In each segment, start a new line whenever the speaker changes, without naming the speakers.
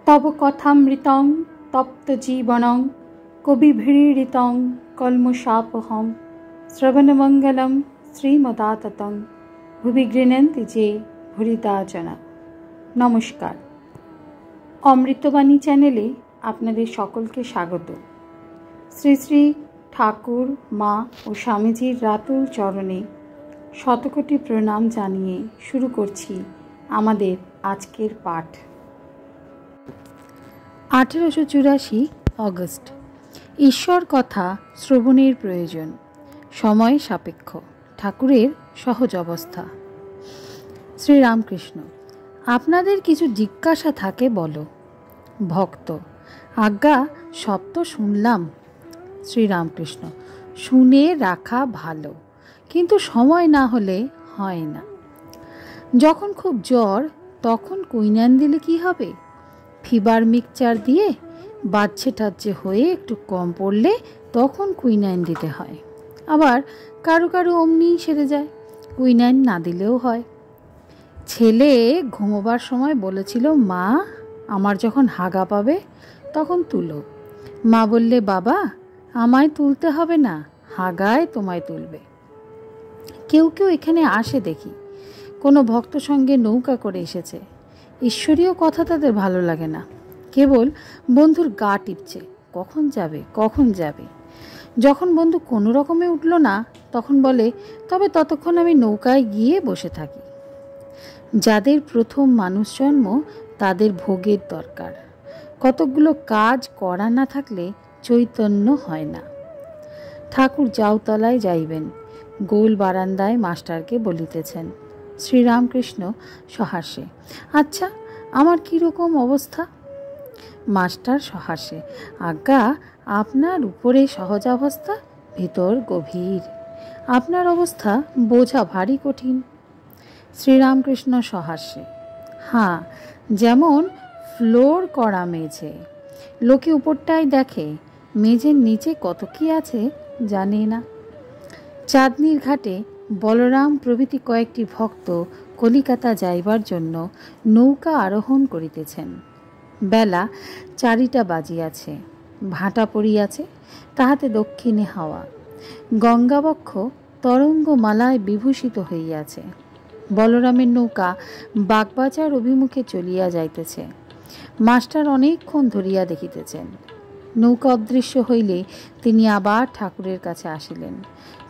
तव कथामृतं तप्तजीवनं कविभिरीडितं कल्मषापहं श्रवणमंगलं श्रीमदाततं भुवि गृह्णन्ति जे भूरिदा जना। नमस्कार, अमृतबाणी चैनेले आपनादेर सकलके स्वागत। श्री श्री ठाकुर मा और स्वामीजीर रातुल चरणे शतकोटी प्रणाम जानिए शुरू करछि आमादेर आजकेर पाठ। 1884 अगस्ट। ईश्वर कथा श्रवणेर प्रयोजन, समय सापेक्ष, ठाकुरेर सहज अवस्था। श्री रामकृष्ण, आपनादेर किछु जिज्ञासा थाके बोलो। भक्त, आज्ञा सब तो शुनलाम। श्री रामकृष्ण, शुने राखा भालो, किन्तु समय ना होले हय ना। जखन खूब ज्वर तखन कुइनाइन दिले कि हबे? ফিবার মিক্সচার দিয়ে বাচ্চে টাচ্চে হয়ে একটু কম পড়লে তখন কুইনাইন দিতে হয়। আবার কারো কারো অমনি সেরে যায়, কুইনাইন না দিলেও হয়। ছেলে ঘুমোবার সময় বলেছিল, মা আমার যখন হাগা পাবে তখন তুলো। মা বললে, বাবা আমায় তুলতে হবে না, হাগায় তোমায় তুলবে। কেউ কেউ এখানে আসে দেখি, কোনো ভক্ত সঙ্গে নৌকা করে এসেছে। ঈশ্বরীয় কথা তাদের ভালো লাগে না, কেবল বন্ধুর গা টিপছে, কখন যাবে কখন যাবে। যখন বন্ধু কোনো রকমে উঠল না তখন বলে, তবে ততক্ষণ আমি নৌকায় গিয়ে বসে থাকি। যাদের প্রথম মানুষ জন্ম তাদের ভোগের দরকার। কতকগুলো কাজ করা না থাকলে চৈতন্য হয় না। ঠাকুর জাউতলায় যাইবেন, গোল বারান্দায় মাস্টারকে বলিতেছেন। শ্রীরামকৃষ্ণ সহাস্যে, আচ্ছা আমার কীরকম অবস্থা? মাস্টার সহাস্যে, আজ্ঞা আপনার উপরে সহজ অবস্থা, ভিতর গভীর। আপনার অবস্থা বোঝা ভারী কঠিন। শ্রীরামকৃষ্ণ সহাস্যে, হ্যাঁ, যেমন ফ্লোর করা মেঝে, লোকে উপরটাই দেখে, মেঝের নিচে কত কি আছে জানে না। চাঁদনীর ঘাটে বলরাম প্রভৃতি কয়েকটি ভক্ত কলিকাতা যাইবার জন্য নৌকা আরোহণ করিতেছেন। বেলা 4টা বাজিয়াছে, ভাটা পড়িয়াছে, তাহাতে দক্ষিণে হাওয়া। গঙ্গাবক্ষ তরঙ্গমালায় বিভূষিত হইয়াছে। বলরামের নৌকা বাগবাজার অভিমুখে চলিয়া যাইতেছে। মাস্টার অনেকক্ষণ ধরিয়া দেখিতেছেন। নৌকা অদৃশ্য হইলে তিনি আবার ঠাকুরের কাছে আসিলেন।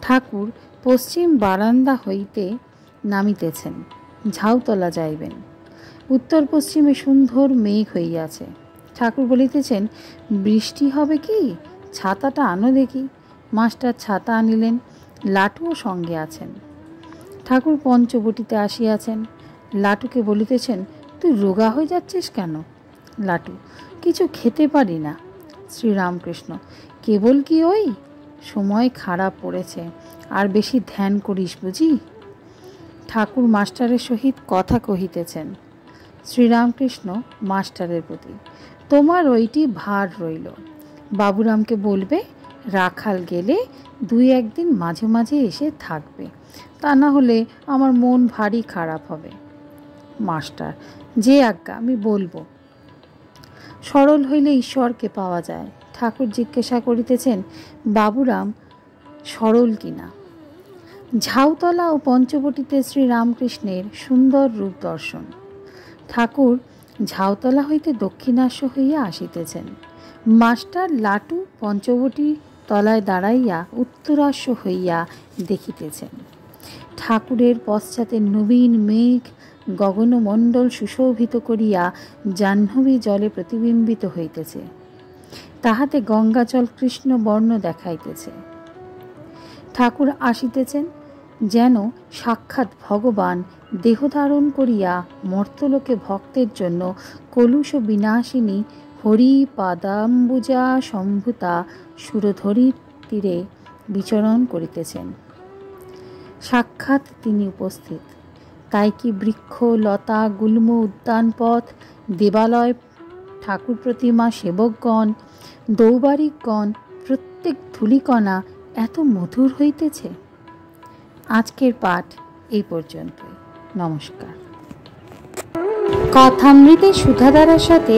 ঠাকুর পশ্চিম বারান্দা হইতে নামিতেছেন, ঝাউতলা যাইবেন। উত্তর পশ্চিমে সুন্দর মেঘ হইয়াছে। ঠাকুর বলিতেছেন, বৃষ্টি হবে কি? ছাতাটা আনো দেখি। মাস্টার ছাতা আনিলেন, লাটুও সঙ্গে আছেন। ঠাকুর পঞ্চবটিতে আসিয়াছেন। লাটুকে বলিতেছেন, তুই রোগা হয়ে যাচ্ছিস কেন? লাটু, কিছু খেতে পারি না। শ্রীরামকৃষ্ণ, কেবল কি ওই? সময় খারাপ পড়েছে, আর বেশি ধ্যান করিস বুঝি? ঠাকুর মাস্টারের সহিত কথা কহিতেছেন। শ্রীরামকৃষ্ণ মাস্টারের প্রতি, তোমার ওইটি ভার রইল। বাবুরামকে বলবে রাখাল গেলে 2-1 দিন মাঝে মাঝে এসে থাকবে, তা না হলে আমার মন ভারী খারাপ হবে। মাস্টার, যে আজ্ঞা, আমি বলবো। সরল হইলে ঈশ্বরকে পাওয়া যায়। ঠাকুর জিজ্ঞাসা করিতেছেন, বাবুরাম সরল কিনা? ঝাউতলা ও পঞ্চবটিতে শ্রীরামকৃষ্ণের সুন্দর রূপ দর্শন। ঠাকুর ঝাউতলা হইতে দক্ষিণাস্য হইয়া আসিতেছেন। মাস্টার লাটু পঞ্চবটি তলায় দাঁড়াইয়া উত্তরাস্য হইয়া দেখিতেছেন। ঠাকুরের পশ্চাতে নবীন মেঘ গগনমণ্ডল সুশোভিত করিয়া জাহ্নবী জলে প্রতিবিম্বিত হইতেছে, তাহাতে গঙ্গাজল কৃষ্ণ বর্ণ দেখাইতেছে। ঠাকুর আসিতেছেন যেন সাক্ষাৎ ভগবান দেহধারণ করিয়া মর্তলোকে ভক্তের জন্য কলুষ বিনাশিনী হরি পাদাম্বুজা সম্ভূতা সুরধরীর তীরে বিচরণ করিতেছেন। সাক্ষাৎ তিনি উপস্থিত। তাই কি বৃক্ষ লতা গুল্ম উদ্যানপথ দেবালয় ঠাকুর প্রতিমা সেবকগণ দৌবারিকগণ প্রত্যেক ধূলিকণা এত মধুর হইতেছে। আজকের পাঠ এই পর্যন্তই। নমস্কার। কথামৃতের সুধাধারার সাথে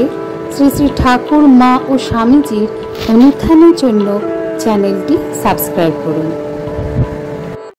শ্রী শ্রী ঠাকুর, মা ও স্বামীজির অনুত্থানের জন্য চ্যানেলটি সাবস্ক্রাইব করুন।